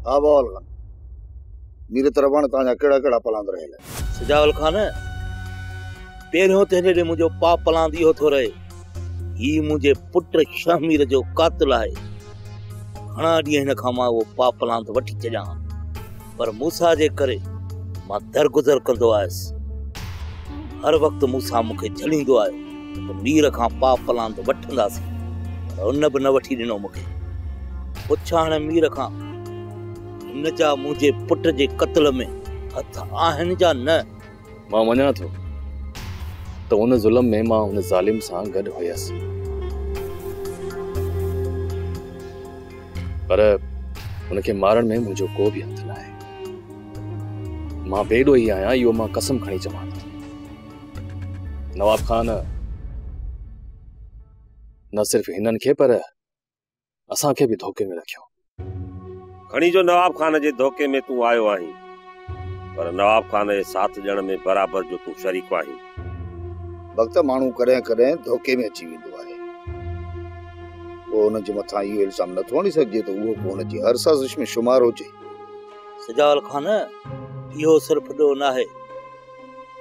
हाँ बोल मेरे तरफ ताजा केड़ा केड़ा पलांद रहे सजावल खान पहिरियों त हिन मुंहिंजो पाप पलांद इहो थो रहे ही मुंहिंजे पुट शमीर जो कातिल आहे। घणा ॾींहं हिन खां मां उहो पाप पलांद वठी छॾियां पर मूसा जे करे मां दरगुज़र कंदो आयुसि। हर वक़्तु मूसा मूंखे झलींदो आहे त मीर खां पाप पलांद वठंदासीं पर उन बि न वठी ॾिनो मूंखे। पुछां हाणे मीर खां हिन जा मुंहिंजे पुट जे क़त्ल में हथ आहिनि जा न। मां मञा थो त उन ज़ुल्म में मां उन ज़ालिम सां गॾु हुयसि पर उनखे मारण में मुंहिंजो को बि हथ न आहे। मां बेॾो ई आहियां, इहो मां कसम खणी चवां थो। नवाब खान न सिर्फ़ हिननि खे पर असांखे बि धोखे में रखियो। खणी जो नवाब खान जे धोखे में तूं आयो आहीं पर नवाब खान जे साथ ॾियण में बराबर जो तूं शरीक आहीं। वक्त माण्हू कॾहिं कॾहिं धोखे में अची वेंदो आहे पोइ हुन जे मथां इहो इल्ज़ाम नथो हणी सघिजे त उहो पोइ हुन जी हर साज़िश में शुमार हुजे। सजावल खान इहो सिर्फ़ ॾोह न आहे।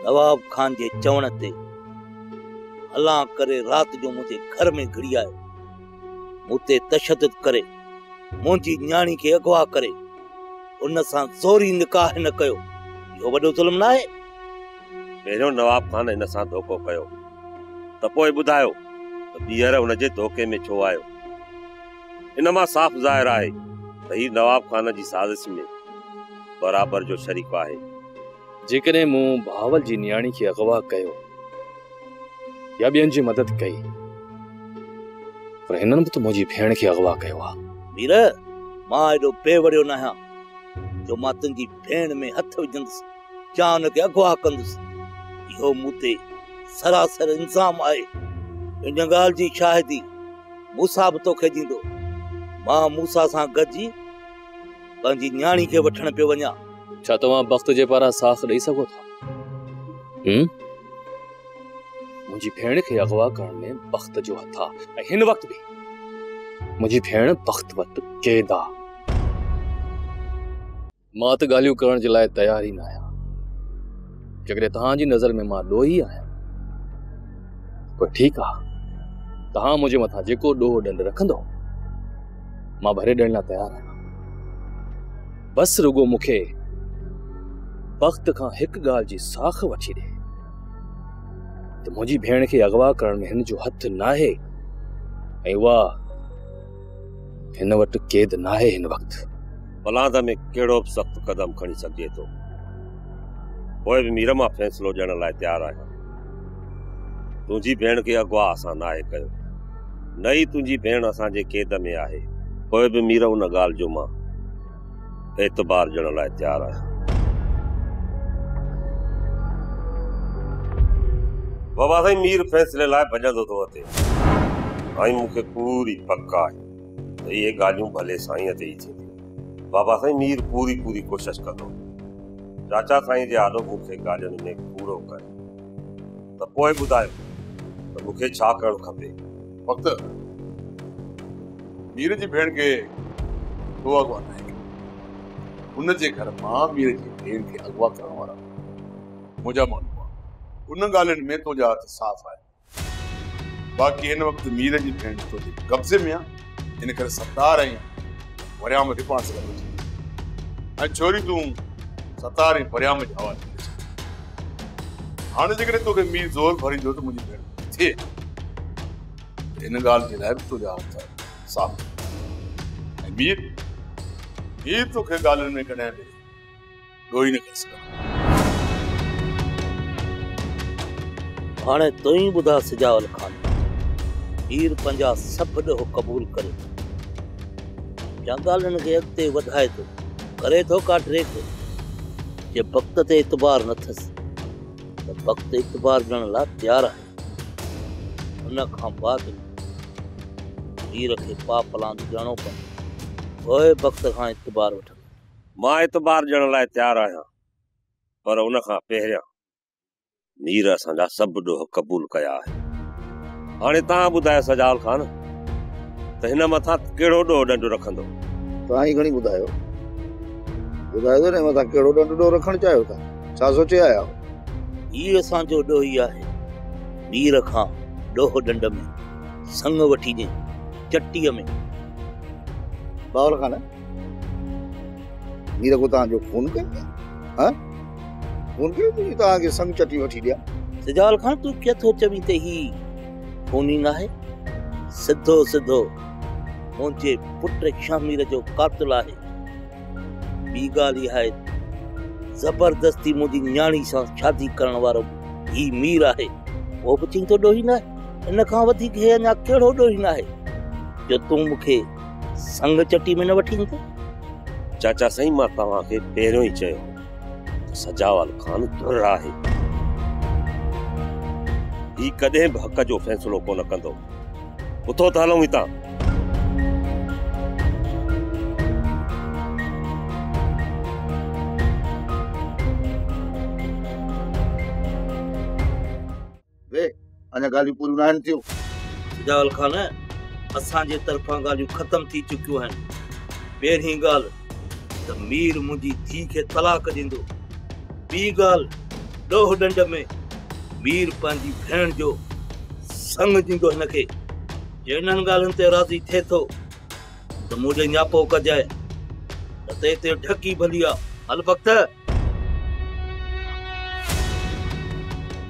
नवाब खान जे चवण ते हलां करे राति जो मुंहिंजे घर में घिड़ी आयो, मूं ते तशद्दुद करे मुंहिंजी न्याणी खे अगवा करे उन सां ज़ोरी निकाह न कयो। इहो वॾो ज़ुल्म न आहे? पहिरियों नवाब खान हिन सां धोखो कयो त पोइ ॿुधायो त ॿीहर हुन जे धोखे में छो आयो। इन मां साफ़ ज़ाहिर आहे त ही नवाब खान जी साज़िश में बराबर जो शरीक आहे। जेकॾहिं मूं भावल जी न्याणी खे अगवा कयो या ॿियनि जी मदद कई पर हिननि बि त मुंहिंजी भेण खे अगवा कयो आहे। मीर मां एॾो बेवड़ियो न आहियां जो मां तुंहिंजी भेण में हथ विझंदुसि या हुनखे अगवा कंदुसि। इहो मूं ते सरासर इल्ज़ाम आहे। इन ॻाल्हि जी शाहिदी मूसा बि तोखे ॾींदो। मां मूसा सां गॾिजी पंहिंजी न्याणी खे वठण पियो वञा। छा तव्हां वक़्त जे पारां साथ ॾेई सघो था? मुंहिंजी भेण खे अगवा करण में वक़्त जो हथ आहे ऐं हिन वक़्त बि मुंहिंजी भेण वक़्त वक़्त कैद आहे। मां त ॻाल्हियूं करण जे लाइ तयार ई न आहियां। जेकॾहिं तव्हांजी नज़र में मां ॾोही आहियां पोइ ठीकु आहे, तव्हां मुंहिंजे मथां जेको ॾोह ॾंड रखंदो मां भरे ॾियण लाइ तयार आहियां। बस रुगो मूंखे वक़्त खां हिकु ॻाल्हि जी साख वठी ॾे त मुंहिंजी भेण खे अगवा करण में हिन जो हथ न आहे ऐं उहा हिन वटि कैद न आहे। हिन वक़्तु पलांद में कहिड़ो बि सख़्तु क़दम खणी सघिजे थो। पोइ बि मीर मां फ़ैसिलो ॾियण लाइ तयारु आहियां। तुंहिंजी भेण खे अगवा असां नाहे कयो, न ई तुंहिंजी भेण असांजे कैद में आहे। पोइ बि मीर उन ॻाल्हि जो मां एतबार ॾियण लाइ तयारु आहियां। बाबा साईं मीर फ़ैसिले लाइ भॼंदो थो अचे ऐं मूंखे पूरी पक आहे त इहे ॻाल्हियूं भले साईं ते ई थींदियूं। बाबा साईं मीर पूरी कोशिश कंदो। चाचा साईं जे आॾो मूंखे ॻाल्हियुनि में पूरो करे त पोइ ॿुधायो त मूंखे छा करणु खपे। वक़्तु मीर जी भेण खे को अगवा न आहे। उन जे घर मां मीर जी भेण खे अगवा करण वारा मुंहिंजा माण्हू आहे। उन ॻाल्हियुनि में तुंहिंजा हथ साफ़ आहे। बाक़ी हिन वक़्तु मीर जी भेण तुंहिंजे कब्ज़े में आहे, इन करे सतार ऐं वरियाम रिपाण सां गॾु ऐं छोरी तूं सतार ऐं वरियाम जे हवाले हाणे जेकॾहिं तोखे मीर ज़ोर भरींदो त मुंहिंजी भेण थिए इन ॻाल्हि जे लाइ बि तुंहिंजा हथ साफ़ ऐं मीर तोखे ॻाल्हियुनि में कॾहिं बि ॾोही न करे सघंदो। हाणे तूं ई ॿुधा सजावल खान, मीर पंहिंजा सभु ॾोह क़बूल करे या ॻाल्हियुनि खे अॻिते वधाए थो, करे थो का ड्रेक जे वक़्त ते एतबार न अथसि त वक़्तु एतबार ॾियण लाइ तयारु आहे। हुन खां बाद मीर खे पाप पलांद ॾियणो पवंदो, पोइ वक़्त खां एतबार वठंदो। मां एतबार ॾियण लाइ तयारु आहियां पर उन खां पहिरियां मीर असांजा सभु ॾोह क़बूल कया आहे। हाणे तव्हां ॿुधायो सजाल खान त हिन मथां कहिड़ो ॾोह ॾंड रखंदो? तव्हां ई घणी ॿुधायो। ॿुधायो त मथां कहिड़ो डंडो रखणु चाहियो था, छा सोचे आया हो? ही असांजो ॾोही आहे, मीर खां ॾोह डंड में संग वठी ॾे चटीअ में। बावल खान मीर को तव्हांजो खून कयो? हाँ खून कयो तुंहिंजी तव्हांखे संग चटी वठी ॾियां? सजावल खान तूं क्या थो चवीं त ही खूनी न आहे? सिधो सिधो मुंहिंजे पुट शामिर जो कातिल आहे। ॿी ॻाल्हि इहा आहे, ज़बरदस्ती मुंहिंजी न्याणी सां शादी करण वारो ही मीर आहे। उहो बि चईं थो ॾोही न आहे। इन खां वधीक हे अञा कहिड़ो ॾोही न आहे जो तूं मूंखे संग चटी में न वठी ईंदे? चाचा साईं, मां तव्हांखे पहिरियों ई चयो त सजावाल खान धुर आहे। ही कॾहिं बि हक़ जो फ़ैसिलो कोन कंदो। उथो त हलूं हितां। वे अञा ॻाल्हियूं पूरियूं न आहिनि थियूं। सजावल खान, असांजे तरफ़ां ॻाल्हियूं ख़तम थी चुकियूं आहिनि। पहिरीं ॻाल्हि त मीर मुंहिंजी धीउ खे तलाक ॾींदो। ॿी ॻाल्हि, ॾोह डंड में मीर पंहिंजी भेण जो संग ॾींदो हिनखे। जे इन्हनि ॻाल्हियुनि ते राज़ी थिए थो त मुंहिंजे न्यापो कजाए, न त हिते ढकी भली आहे। हल वक्त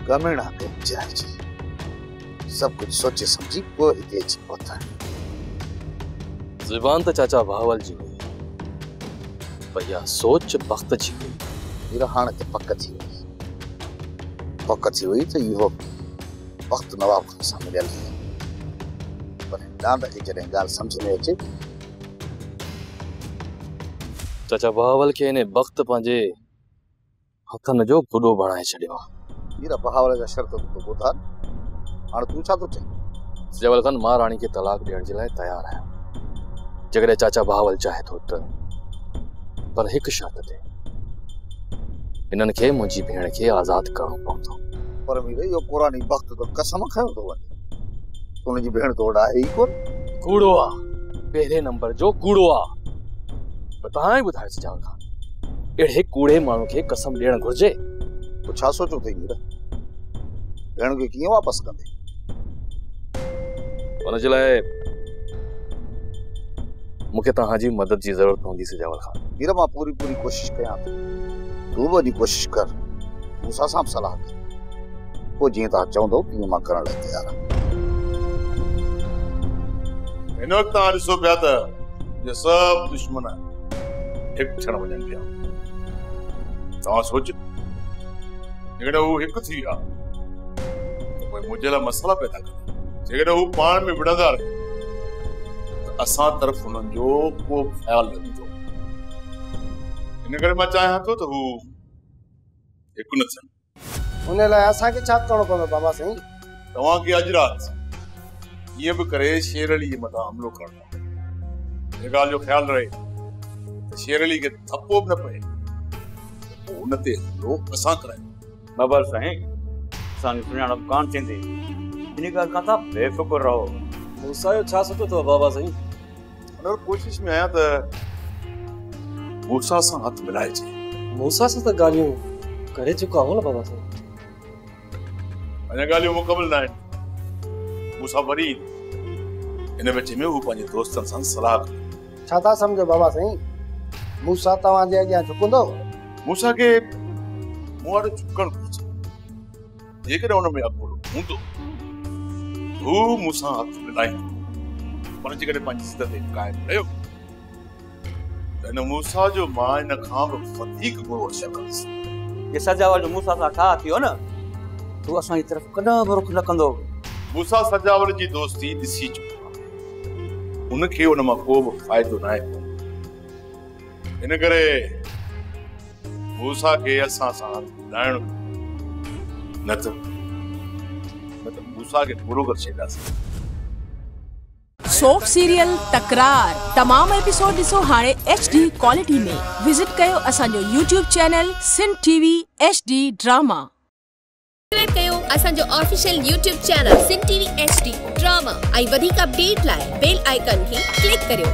गमेणा के जाए जी सब कुछ सोचे समझी पोइ हिते अची पहुता। ज़ुबान त चाचा भावल जी हुई, पर इहा सोच वक्त जी हुई। मेरा हाणे ते पक थी हुई त इहो वक्त नवाब खान सां मिलियल हुई। पर डांड खे जॾहिं ॻाल्हि सम्झ में अचे, चाचा भावल खे हिन वक्त पंहिंजे हथनि जो गुॾो बणाए छॾियो आहे। मेरा बहावल जा शर्त तो ॿुधा। हाणे तूं छा थो चई? सजावल खान, मां राणी खे तलाक ॾियण जे लाइ तयार आहियां जेकॾहिं चाचा भावल चाहे थो त, पर हिकु शर्त ते, इन्हनि खे मुंहिंजी भेण खे आज़ाद करणो पवंदो। पर मीरे इहो पुरानी वक्त तो कसम खयो थो वञे, उनजी भेण तो आहे ई कोन। कूड़ो आहे, पहिरें नंबर जो कूड़ो आहे। पर तव्हां ई ॿुधायो सजावल खान, अहिड़े कूड़े माण्हू खे कसम ॾियणु घुर्जे? तो छा सोचो थई मीरा, भेण खे कीअं वापसि कंदे? उन जे लाइ मूंखे तव्हांजी मदद जी ज़रूरत पवंदी सजावल खान। मीरा मां पूरी कोशिश कयां थो, तूं बि वॾी कोशिश कर, मूंसां सां बि सलाह कर। पोइ जीअं तव्हां चवंदो तीअं मां करण लाइ तयार आहियां। हिन वक़्तु तव्हां ॾिसो पिया त ये सभु दुश्मन हिकु क्षण वञनि पिया। तव्हां सोच, जेकॾहिं हू हिकु थी विया त पोइ मुंहिंजे लाइ मसइला पैदा कंदा। जेकॾहिं हू पाण में विढ़ंदा रहे त असां तरफ़ हुननि जो को ख़्यालु न ईंदो। इन करे मां चाहियां थो त हू हिकु न थियनि। उन लाइ असांखे छा करणो पवंदो बाबा साईं? तव्हांखे अॼु राति ईअं बि करे शेर अली जे मथां हमिलो करणो आहे। हिन ॻाल्हि जो ख़्यालु रहे त शेर अली खे थप्पो बि न पए, पोइ उन ते हमिलो असां करायूं। बाबा साईं, असांजी सुञाणप कान थींदी, इन ॻाल्हि खां तव्हां बेफ़िक्र रहो। मूंसां जो छा सोचो अथव बाबा साईं? अगरि कोशिश में आहियां त मूंसां सां हथ मिलाइजे। मूंसां सां त ॻाल्हियूं करे चुका हो न बाबा साईं। अञा ॻाल्हियूं मुकमल न आहिनि। मूंसां वरी इन विच में हू पंहिंजे दोस्तनि सां सलाह करे। छा था सम्झो बाबा साईं? मूंसां तव्हांजे अॻियां झुकंदो? मूंसां खे मूं वटि झुकणु घुरिजे। जेकॾहिं हुन में अकुल हूंदो हू मूंसां हथ मिलाईंदो, पर जेकॾहिं पंहिंजी ज़िद ते क़ाइमु रहियो त हिन मूंसां जो मां इन खां बि वधीक बुरो असरु कंदुसि। ये सजावल जो मूंसां सां ठा थियो न, तूं असांजी तरफ़ कॾहिं बि रुख न कंदो। मूंसां सजावल जी दोस्ती ॾिसी चुको आहे, उनखे उन मां को बि फ़ाइदो न आहे। इन करे मूंसां खे असां सां मिलाइणो, न त मूंसां खे पूरो करे छॾींदासीं। सोप सीरियल तकरार तमाम एपिसोड ॾिसो हाणे HD क्वालिटी में। विजिट कयो असांजो YouTube channel Sindh TV HD drama. Subscribe कयो असांजो official YouTube channel Sindh TV HD drama ऐं वधीक अपडेट लाइ बेल आइकन खे क्लिक करियो।